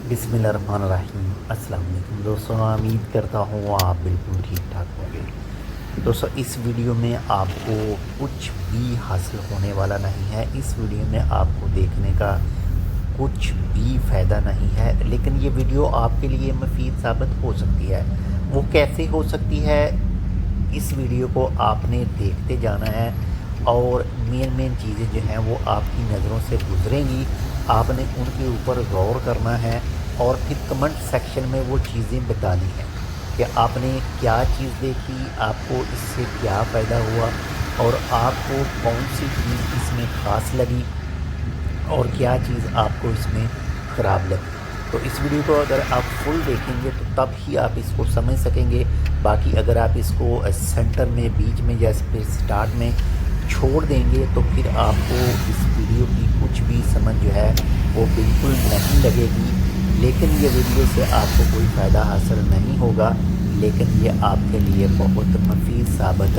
बिस्मिल्लाहिर्रहमानिर्रहीम। अस्सलाम वालेकुम दोस्तों, उम्मीद करता हूँ आप बिल्कुल ठीक ठाक होंगे। दोस्तों, इस वीडियो में आपको कुछ भी हासिल होने वाला नहीं है। इस वीडियो में आपको देखने का कुछ भी फ़ायदा नहीं है, लेकिन ये वीडियो आपके लिए मुफीद साबित हो सकती है। वो कैसे हो सकती है, इस वीडियो को आपने देखते जाना है और मेन चीज़ें जो हैं वो आपकी नज़रों से गुजरेंगी। आपने उनके ऊपर गौर करना है और फिर कमेंट सेक्शन में वो चीज़ें बतानी हैं कि आपने क्या चीज़ देखी, आपको इससे क्या फ़ायदा हुआ और आपको कौन सी चीज़ इसमें ख़ास लगी और क्या चीज़ आपको इसमें ख़राब लगी। तो इस वीडियो को अगर आप फुल देखेंगे तो तब ही आप इसको समझ सकेंगे। बाकी अगर आप इसको सेंटर में, बीच में या फिर स्टार्ट में छोड़ देंगे तो फिर आपको इस वीडियो की कुछ भी समझ जो है वो बिल्कुल नहीं लगेगी। लेकिन ये वीडियो से आपको कोई फ़ायदा हासिल नहीं होगा, लेकिन ये आपके लिए बहुत मुफीद साबित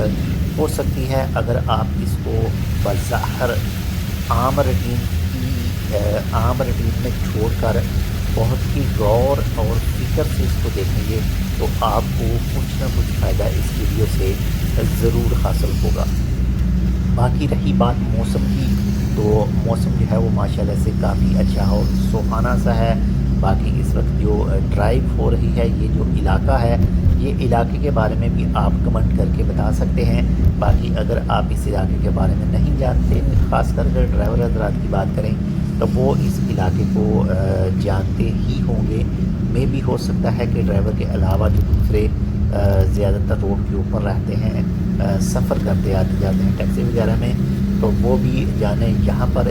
हो सकती है अगर आप इसको बज़ाहिर आम रूटीन में छोड़कर बहुत ही गौर और फिक्र से इसको देखेंगे तो आपको कुछ ना कुछ फ़ायदा इस वीडियो से ज़रूर हासिल होगा। बाकी रही बात मौसम की, तो मौसम जो है वो माशाल्लाह से काफ़ी अच्छा और सुहाना सा है। बाकी इस वक्त जो ड्राइव हो रही है, ये जो इलाका है, ये इलाके के बारे में भी आप कमेंट करके बता सकते हैं। बाकी अगर आप इस इलाके के बारे में नहीं जानते, ख़ासकर अगर ड्राइवर हज़रात की बात करें तो वो इस इलाके को जानते ही होंगे। में भी हो सकता है कि ड्राइवर के अलावा जो दूसरे ज़्यादातर रोड के ऊपर रहते हैं, सफ़र करते आते जाते हैं टैक्सी वगैरह में, तो वो भी जाने। यहाँ पर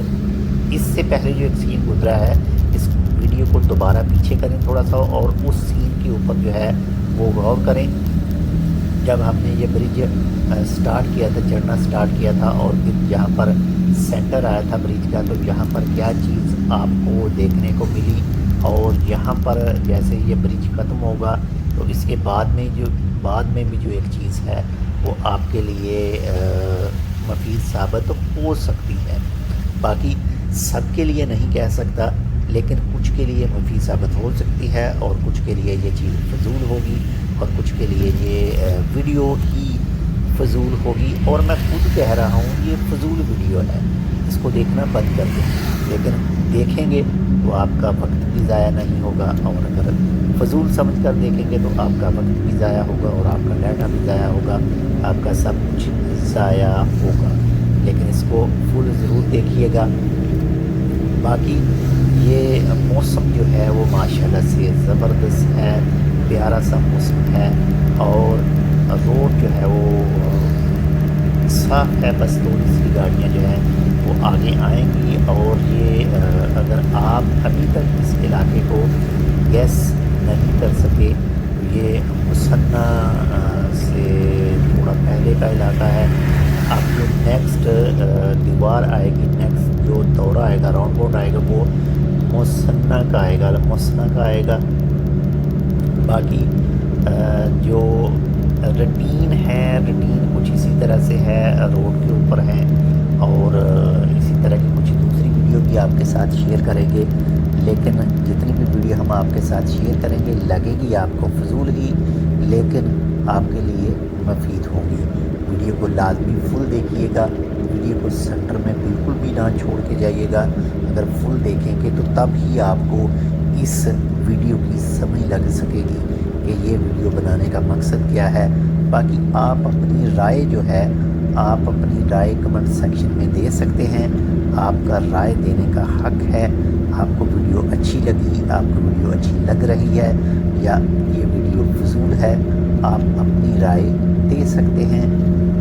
इससे पहले जो एक सीन गुजरा है, इस वीडियो को दोबारा पीछे करें थोड़ा सा और उस सीन के ऊपर जो है वो गौर करें। जब हमने ये ब्रिज स्टार्ट किया था, चढ़ना स्टार्ट किया था और फिर यहाँ पर सेंटर आया था ब्रिज का, तो यहाँ पर क्या चीज़ आपको देखने को मिली। और यहाँ पर जैसे ये ब्रिज ख़त्म होगा तो इसके बाद में भी जो एक चीज़ है वो आपके लिए मुफीद साबित हो सकती है। बाकी सबके लिए नहीं कह सकता, लेकिन कुछ के लिए मुफीद साबित हो सकती है और कुछ के लिए ये चीज़ फजूल होगी और कुछ के लिए ये वीडियो ही फजूल होगी। और मैं खुद कह रहा हूँ ये फजूल वीडियो है, इसको देखना बंद कर दें। लेकिन देखेंगे तो आपका वक्त भी ज़ाया नहीं होगा, और अगर फजूल समझ कर देखेंगे तो आपका वक्त भी ज़ाया होगा और आपका डाटा भी ज़ाया होगा, आपका सब कुछ ज़ाया होगा। लेकिन इसको फुल ज़रूर देखिएगा। बाकी ये मौसम जो है वो माशाल्लाह से ज़बरदस्त है, प्यारा सा मौसम है और रोड जो है वो साफ है। बस थोड़ी सी गाड़ियाँ जो हैं वो आगे आएंगी। और ये अगर आप अभी तक इस इलाके को गैस नहीं कर सके, ये मुसन्ना से थोड़ा पहले का इलाका है। अब जो नेक्स्ट दीवार आएगी, नेक्स्ट जो दौरा आएगा, राउंड बोर्ड आएगा, वो मुसन्ना का आएगा। बाकी जो रूटीन कुछ इसी तरह से है, रोड के ऊपर है। और इसी तरह की कुछ दूसरी वीडियो भी आपके साथ शेयर करेंगे। लेकिन जितनी भी वीडियो हम आपके साथ शेयर करेंगे लगेगी आपको फजूल ही, लेकिन आपके लिए मुफीद होंगी। वीडियो को लाजमी फुल देखिएगा, वीडियो को सेंटर में बिल्कुल भी ना छोड़ के जाइएगा। अगर फुल देखेंगे तो तब ही आपको इस वीडियो की समझ लग सकेगी कि ये वीडियो बनाने का मकसद क्या है। बाकी आप अपनी राय जो है, आप अपनी राय कमेंट सेक्शन में दे सकते हैं। आपका राय देने का हक है। आपको वीडियो अच्छी लगी, आपको वीडियो अच्छी लग रही है या ये वीडियो फजूल है, आप अपनी राय दे सकते हैं।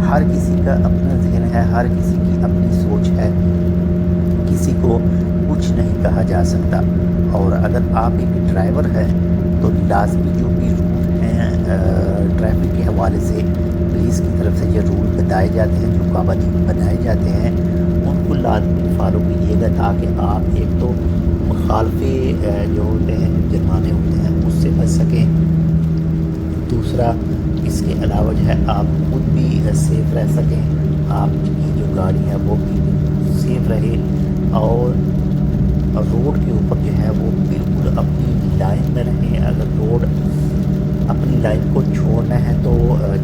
हर किसी का अपना ज़हन है, हर किसी की अपनी सोच है, किसी को कुछ नहीं कहा जा सकता। और अगर आप एक ड्राइवर हैं तो लाजमी जो भी रूल हैं ट्रैफिक के हवाले से पुलिस की तरफ से जो रूल बताए जाते हैं, जो कानून बनाए जाते हैं, उनको लाजमी फॉलो कीजिएगा ताकि आप एक तो मुखालफे जो होते हैं, जो जुर्माने होते हैं, उससे बच सकें। दूसरा, इसके अलावा जो है आप खुद भी सेफ़ रह सकें, आपकी जो गाड़ी है वो भी सेफ़ रहे और रोड के ऊपर जो है वो बिल्कुल अपनी लाइन को छोड़ना है तो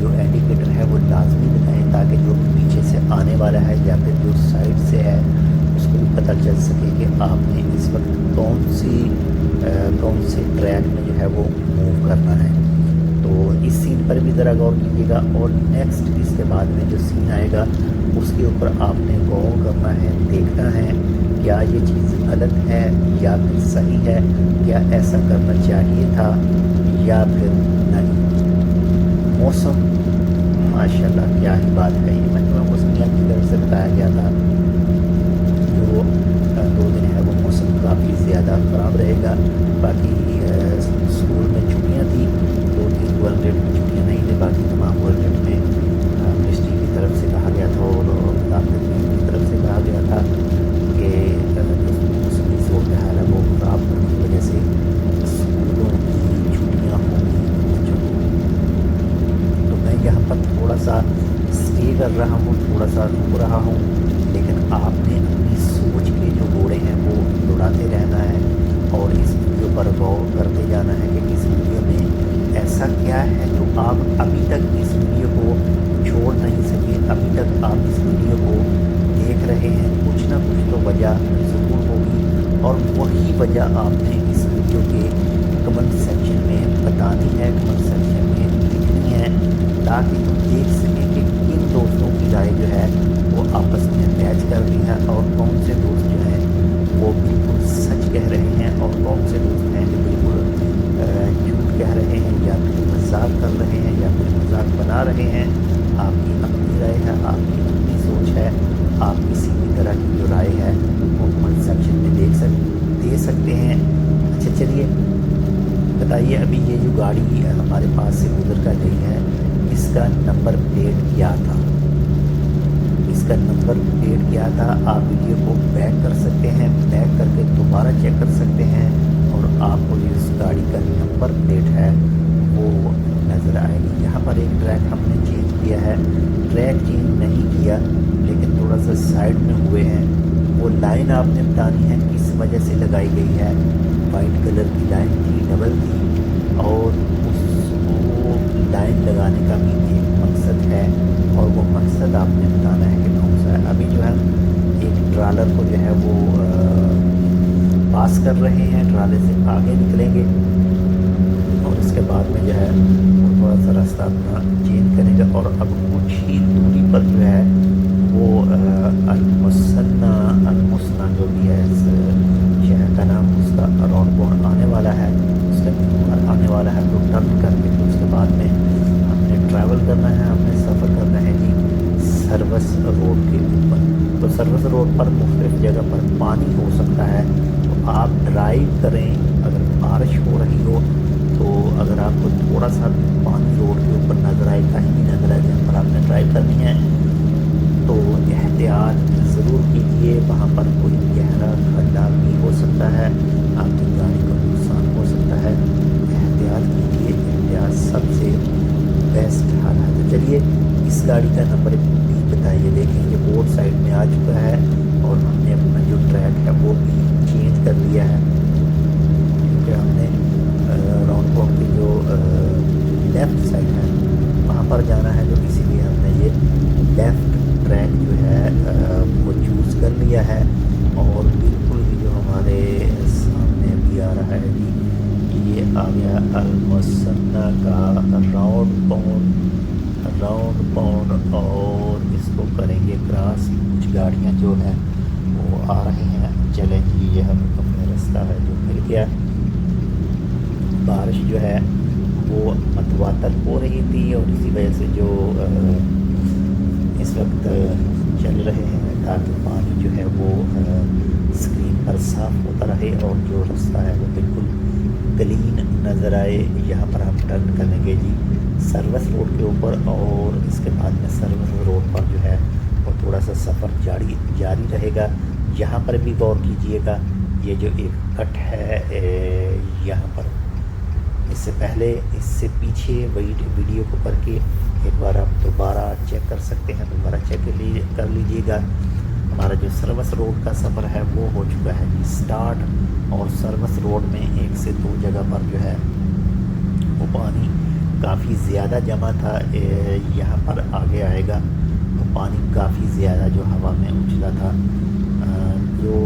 जो इंडिकेटर है वो लाजमी लगाएं, ताकि जो पीछे से आने वाला है या फिर जो साइड से है उसको भी पता चल सके कि आपने इस वक्त कौन से ट्रैक में जो है वो मूव करना है। तो इस सीन पर भी ज़रा गौर कीजिएगा। और नेक्स्ट इसके बाद में जो सीन आएगा उसके ऊपर आपने गौर करना है, देखना है क्या ये चीज़ गलत है या फिर सही है, क्या ऐसा करना चाहिए था या फिर नहीं। मौसम माशाल्लाह क्या ही बात है, ये महकमा मौसमियात की तरफ से बताया गया था जो 2 दिन है वो मौसम काफ़ी ज़्यादा ख़राब रहेगा। बाकी स्कूल में छुट्टियाँ थी, 2-3 गवर्नमेंट में छुट्टियाँ नहीं थी, बाकी तमाम गवर्नमेंट में मिनिस्ट्री की तरफ से कहा गया था और की तरफ से कहा गया था कि मौसमी सूरत हाल है वो ख़राब होने की वजह से स्कूलों की छुट्टियाँ होंगी बच्चों को। तो मैं यहाँ पर थोड़ा सा स्टे कर रहा हूँ, थोड़ा सा रुक रहा हूँ, लेकिन आपने अपनी सोच के जो घोड़े हैं वो दौड़ाते रहना है और इस वीडियो पर गौर करते जाना है कि इस वीडियो में ऐसा क्या है जो आप अभी तक इस वीडियो को छोड़ नहीं सके, अभी तक आप इस वीडियो को देख रहे हैं। कुछ ना कुछ तो वजह ज़रूर होगी और वही वजह आपने इस वीडियो के कमेंट सेक्शन में बतानी है, कमेंट सेक्शन में लिखनी है, ताकि हम देख सकें कि किन दोस्तों की राय जो है वो आपस में मैच कर रही है और कौन से दोस्त जो हैं वो बिल्कुल सच कह रहे हैं और कौन से दोस्त हैं जो बिल्कुल झूठ कह रहे हैं या फिर मजाक कर रहे हैं या फिर मजाक बना रहे हैं। आपकी अपनी राय है, आपकी अपनी सोच है, आप किसी भी तरह की जो राय है वो कमेंट सेक्शन में दे सकते हैं। अच्छा चलिए बताइए, अभी ये जो गाड़ी हमारे पास से गुजर कर गई है इसका नंबर प्लेट क्या था? इसका नंबर प्लेट क्या था? आप वीडियो को बैक कर सकते हैं, बैक करके दोबारा चेक कर सकते हैं और आपको जो इस गाड़ी का नंबर प्लेट है वो नज़र आएगी। यहाँ पर एक ट्रैक हमने चेंज किया है, ट्रैक चेंज नहीं किया लेकिन थोड़ा सा साइड में हुए हैं। वो लाइन आपने बतानी है किस वजह से लगाई गई है। वाइट कलर की लाइन थी, डबल थी और उसको लाइन लगाने का भी एक मकसद है और वो मकसद आपने बताना है कि कौन सा है। अभी जो है एक ट्रालर को जो है वो पास कर रहे हैं, ट्राले से आगे निकलेंगे और इसके बाद में जो है वो थोड़ा सा रास्ता अपना चेंज करेंगे और अब कुछ ही दूरी पर जो है वो अलमुसन्ना जो भी है इस शहर का नाम, उसका राउंड पॉइंट आने वाला है, उसका नंबर आने वाला है। तो टर्न करके तो उसके बाद में हमने ट्रैवल करना है, हमने सफ़र करना है जी सर्विस रोड के ऊपर। तो सर्विस रोड पर मुख्तलिफ जगह पर पानी हो सकता है, तो आप ड्राइव करें। अगर बारिश हो रही हो तो अगर आपको थोड़ा सा पानी रोड के ऊपर नज़र आए, कहीं भी नज़र आए जहाँ पर आपने ड्राइव करनी है तो एहतियात ज़रूर कीजिए। वहाँ पर कोई गहरा खड्डा भी हो सकता है, आपकी गाड़ी को नुकसान हो सकता है। एहतियात कीजिए, एहतियात सबसे बेस्ट हाल है। तो चलिए इस गाड़ी का नंबर भी बताइए। देखें ये बोर्ड साइड में आ चुका है और हमने अपना जो ट्रैक है वो भी चेंज कर लिया है, क्योंकि हमने राउंड पॉइंट की जो लेफ़्ट साइड है वहाँ पर जाना है, तो इसीलिए हमने ये लेफ़्ट ट्रैक जो है वो चूज़ कर लिया है। और बिल्कुल ही जो हमारे सामने भी आ रहा है जी, ये आ गया अलमुसन्ना का राउंड पॉइंट और इसको करेंगे क्रॉस। कुछ गाड़ियाँ जो हैं वो आ रही हैं, चलें जी ये हम अपना रास्ता है जो मिल गया। बारिश जो है वो मतवातर हो रही थी और इसी वजह से जो इस वक्त चल रहे हैं ताकि पानी जो है वो स्क्रीन पर साफ़ होता रहे और जो रास्ता है वो बिल्कुल क्लीन नज़र आए। यहाँ पर हम टर्न करेंगे जी सर्विस रोड के ऊपर और इसके बाद में सर्विस रोड पर जो है वो थोड़ा सा सफ़र जारी रहेगा। यहाँ पर भी गौर कीजिएगा, ये जो एक कट है यहाँ पर, इससे पहले इससे पीछे वीडियो को करके एक बार आप दोबारा चेक कर सकते हैं, दोबारा चेक कर लीजिएगा। हमारा जो सर्विस रोड का सफ़र है वो हो चुका है कि स्टार्ट, और सर्विस रोड में 1 से 2 जगह पर जो है वो पानी काफ़ी ज़्यादा जमा था, यहाँ पर आगे आएगा तो पानी काफ़ी ज़्यादा जो हवा में उछला था। जो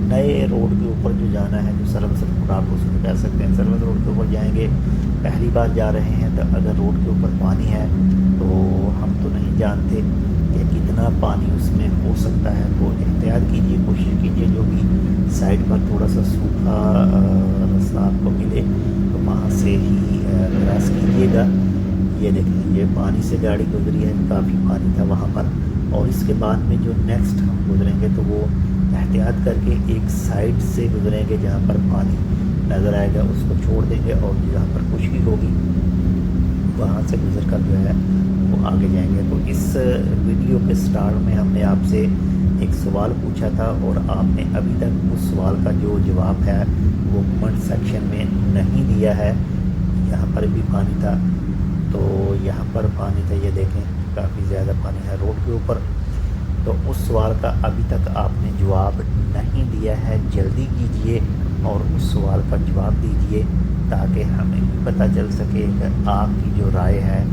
नए रोड के ऊपर जो जाना है, जो सर्विस रोड आप उसको कह सकते हैं, सर्विस रोड के ऊपर जाएंगे, पहली बार जा रहे हैं, तो अगर रोड के ऊपर पानी है तो हम तो नहीं जानते कि कितना पानी उसमें हो सकता है। तो एहतियात कीजिए, कोशिश कीजिए जो भी साइड पर थोड़ा सा सूखा रास्ता आपको मिले तो वहाँ से ही क्रॉस कीजिएगा। ये देखें, ये पानी से गाड़ी गुजरी है, काफ़ी पानी था वहाँ पर। और इसके बाद में जो नेक्स्ट हम गुजरेंगे तो वो एहतियात करके एक साइड से गुजरेंगे, जहाँ पर पानी नज़र आएगा उसको छोड़ देंगे, और जहाँ पर खुशकी होगी वहाँ से गुजर कर जो है वो आगे जाएंगे। तो इस वीडियो के स्टार्ट में हमने आपसे एक सवाल पूछा था, और आपने अभी तक उस सवाल का जो जवाब है वो कमेंट सेक्शन में नहीं दिया है। यहाँ पर भी पानी था, तो यहाँ पर पानी था, ये देखें काफ़ी ज़्यादा पानी है रोड के ऊपर। तो उस सवाल का अभी तक आपने जवाब नहीं दिया है, जल्दी कीजिए और उस सवाल का जवाब दीजिए, ताकि हमें भी पता चल सके कि आपकी जो राय है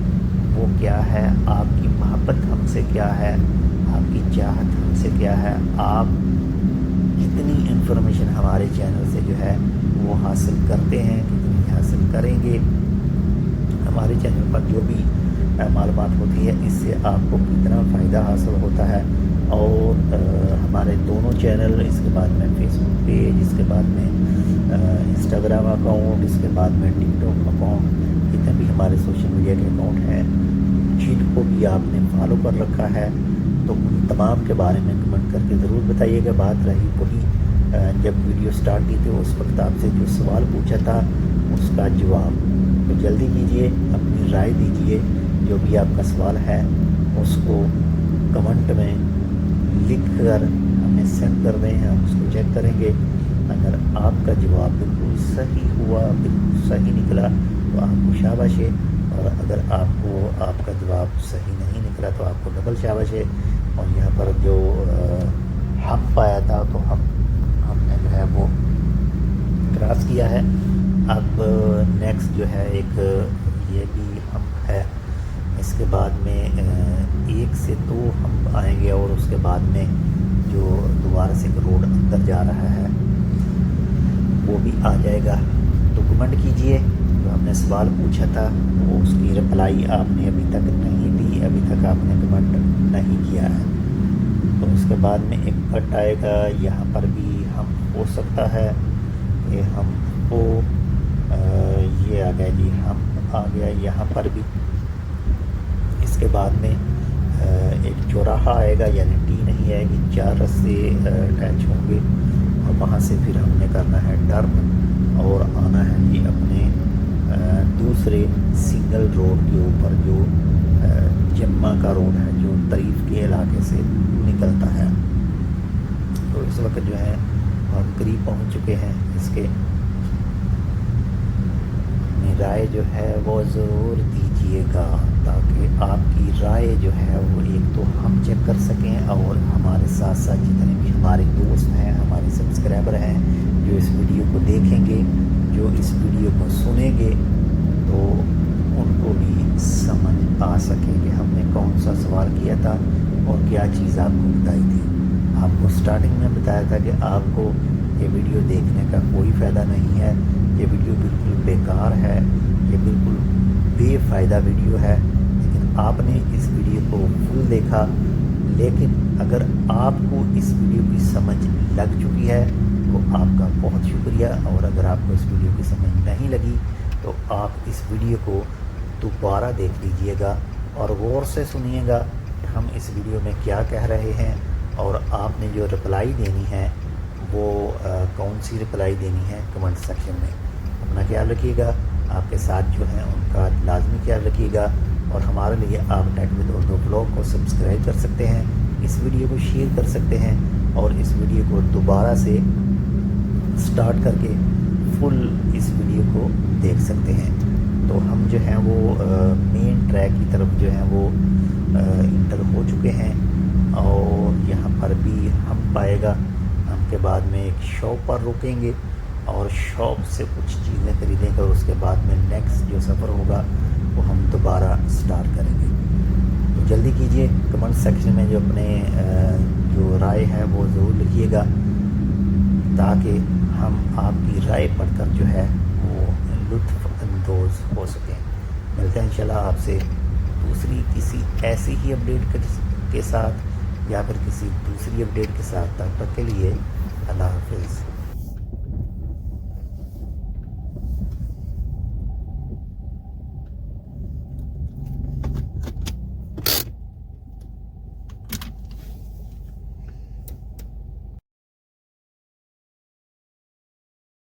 वो क्या है, आपकी मोहब्बत हमसे क्या है, आपकी चाहत हमसे क्या है, आप कितनी इन्फॉर्मेशन हमारे चैनल से जो है वो हासिल करते हैं, कितनी हासिल करेंगे। हमारे चैनल पर जो भी मालूमात होती है इससे आपको कितना फ़ायदा हासिल होता है। और हमारे दोनों चैनल, इसके बाद में फेसबुक पेज, इसके बाद में इंस्टाग्राम अकाउंट, इसके बाद में टिकटॉक अकाउंट, जितने भी हमारे सोशल मीडिया के अकाउंट हैं जिनको भी आपने फॉलो कर रखा है, तो उन तमाम के बारे में कमेंट करके ज़रूर बताइएगा। बात रही वही जब वीडियो स्टार्ट की थी उस वक्त आपसे जो सवाल पूछा था उसका जवाब, तो जल्दी कीजिए, अपनी राय दीजिए। जो भी आपका सवाल है उसको कमेंट में लिख कर हमें सेंड कर दें, हम उसको चेक करेंगे। अगर आपका जवाब बिल्कुल सही हुआ, बिल्कुल सही निकला तो आपको शाबाश है, और अगर आपका जवाब सही नहीं निकला तो आपको डबल शाबाश है। और यहाँ पर जो हक पाया था तो हमने जो है वो क्रॉस किया है। अब नेक्स्ट जो है एक ये भी हम है, इसके बाद में 1 से 2 हम आएंगे, और उसके बाद में जो दोबारा से एक रोड अंदर जा रहा है वो भी आ जाएगा। तो कमेंट कीजिए, जो हमने सवाल पूछा था वो उसकी रिप्लाई आपने अभी तक नहीं दी, अभी तक आपने कमेंट नहीं किया है। तो उसके बाद में एक कट आएगा, यहाँ पर भी हम हो सकता है कि हमको ये आ गया जी, हम आ गया यहाँ पर भी। इसके बाद में एक चौराहा आएगा, यानी टी नहीं आएगी, 4 रास्ते अटैच होंगे, और वहाँ से फिर हमने करना है टर्न और आना है जी अपने दूसरे सिंगल रोड के ऊपर, जो जम्मा का रोड है, जो तरीफ के इलाके से निकलता है। तो इस वक्त जो है हम करीब पहुँच चुके हैं इसके। राय जो है वो ज़रूर दीजिएगा, ताकि आपकी राय जो है वो एक तो हम चेक कर सकें, और हमारे साथ साथ जितने भी हमारे दोस्त हैं, हमारे सब्सक्राइबर हैं, जो इस वीडियो को देखेंगे, जो इस वीडियो को सुनेंगे, तो उनको भी समझ आ सके कि हमने कौन सा सवाल किया था और क्या चीज़ आपको बताई थी। आपको स्टार्टिंग में बताया था कि आपको ये वीडियो देखने का कोई फ़ायदा नहीं है, ये वीडियो बिल्कुल बेकार है, ये बिल्कुल बेफ़ायदा वीडियो है, लेकिन आपने इस वीडियो को फुल देखा। लेकिन अगर आपको इस वीडियो की समझ लग चुकी है तो आपका बहुत शुक्रिया, और अगर आपको इस वीडियो की समझ नहीं लगी तो आप इस वीडियो को दोबारा देख लीजिएगा और गौर से सुनिएगा कि हम इस वीडियो में क्या कह रहे हैं, और आपने जो रिप्लाई देनी है वो कौन सी रिप्लाई देनी है कमेंट सेक्शन में। अपना ख्याल रखिएगा, आपके साथ जो हैं उनका लाजमी ख्याल रखिएगा, और हमारे लिए आप टेक विद उर्दू ब्लॉग को सब्सक्राइब कर सकते हैं, इस वीडियो को शेयर कर सकते हैं, और इस वीडियो को दोबारा से स्टार्ट करके फुल इस वीडियो को देख सकते हैं। तो हम जो हैं वो मेन ट्रैक की तरफ जो है वो इंटर हो चुके हैं, और यहाँ पर भी हम पाएगा। हम के बाद में एक शॉप पर रुकेंगे और शॉप से कुछ चीज़ें खरीदेंगे, और उसके बाद में नेक्स्ट जो सफ़र होगा وہ ہم دوبارہ سٹارٹ کریں گے. تو جلدی کیجئے، کمنٹ سیکشن میں جو اپنے جو رائے ہے وہ ضرور لکھیے گا، تاکہ ہم آپ کی رائے پڑھ کر جو ہے وہ لطف اندوز ہو سکیں. ملتے ہیں انشاءاللہ آپ سے دوسری کسی ایسی ہی اپڈیٹ کے ساتھ، یا پھر کسی دوسری اپڈیٹ کے ساتھ. تب تک کے لیے اللہ حافظ.